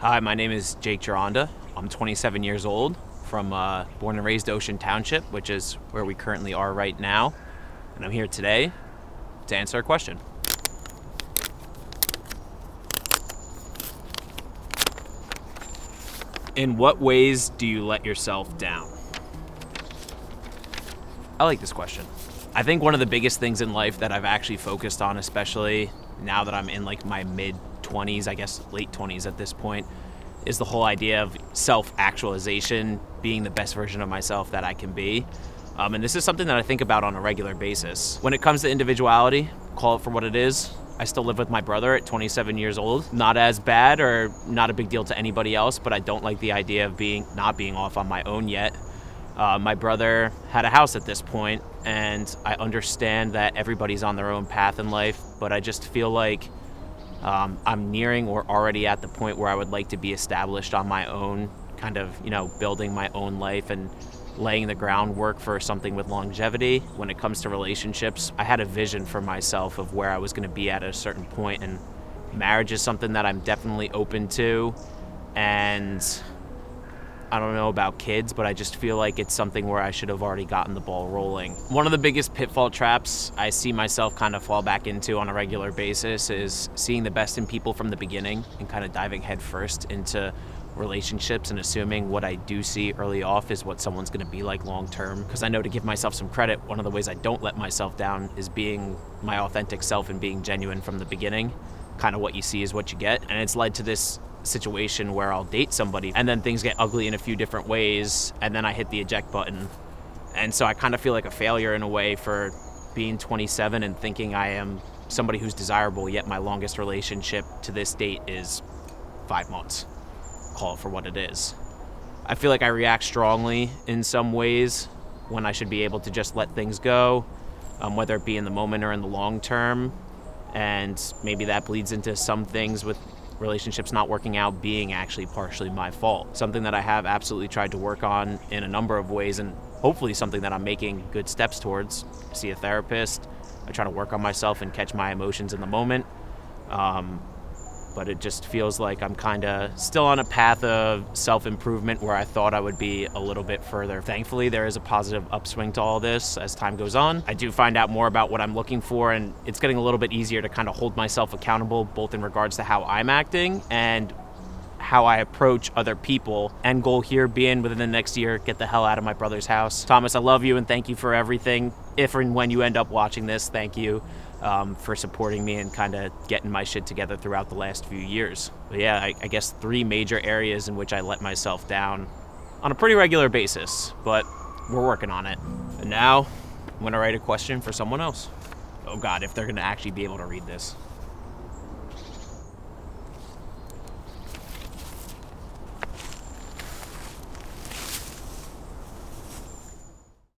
Hi, my name is Jake Geronda. I'm 27 years old from born and raised Ocean Township, which is where we currently are right now. And I'm here today to answer a question. In what ways do you let yourself down? I like this question. I think one of the biggest things in life that I've actually focused on, especially now that I'm in like my mid 20s, I guess late 20s at this point, is the whole idea of self-actualization, being the best version of myself that I can be. And this is something that I think about on a regular basis. When it comes to individuality, call it for what it is. I still live with my brother at 27 years old. Not as bad or not a big deal to anybody else, but I don't like the idea of not being off on my own yet. My brother had a house at this point, and I understand that everybody's on their own path in life, but I just feel like I'm nearing or already at the point where I would like to be established on my own, kind of, building my own life and laying the groundwork for something with longevity. When it comes to relationships, I had a vision for myself of where I was going to be at a certain point, and marriage is something that I'm definitely open to. And I don't know about kids, but I just feel like it's something where I should have already gotten the ball rolling. One of the biggest pitfall traps I see myself kind of fall back into on a regular basis is seeing the best in people from the beginning and kind of diving headfirst into relationships and assuming what I do see early off is what someone's going to be like long term. Because I know, to give myself some credit, one of the ways I don't let myself down is being my authentic self and being genuine from the beginning. Kind of what you see is what you get. And it's led to this situation where I'll date somebody and then things get ugly in a few different ways, and then I hit the eject button. And so I kind of feel like a failure in a way for being 27 and thinking I am somebody who's desirable, yet my longest relationship to this date is 5 months. Call it for what it is. I feel like I react strongly in some ways when I should be able to just let things go, whether it be in the moment or in the long term. And maybe that bleeds into some things with relationships not working out being actually partially my fault. Something that I have absolutely tried to work on in a number of ways, and hopefully something that I'm making good steps towards. I see a therapist. I try to work on myself and catch my emotions in the moment. But it just feels like I'm kind of still on a path of self-improvement where I thought I would be a little bit further. Thankfully, there is a positive upswing to all this as time goes on. I do find out more about what I'm looking for, and it's getting a little bit easier to kind of hold myself accountable, both in regards to how I'm acting and how I approach other people. End goal here being within the next year, get the hell out of my brother's house. Thomas, I love you and thank you for everything. If and when you end up watching this, thank you. For supporting me and kind of getting my shit together throughout the last few years. But yeah, I guess 3 major areas in which I let myself down on a pretty regular basis, but we're working on it. And now I'm going to write a question for someone else. Oh God, if they're going to actually be able to read this.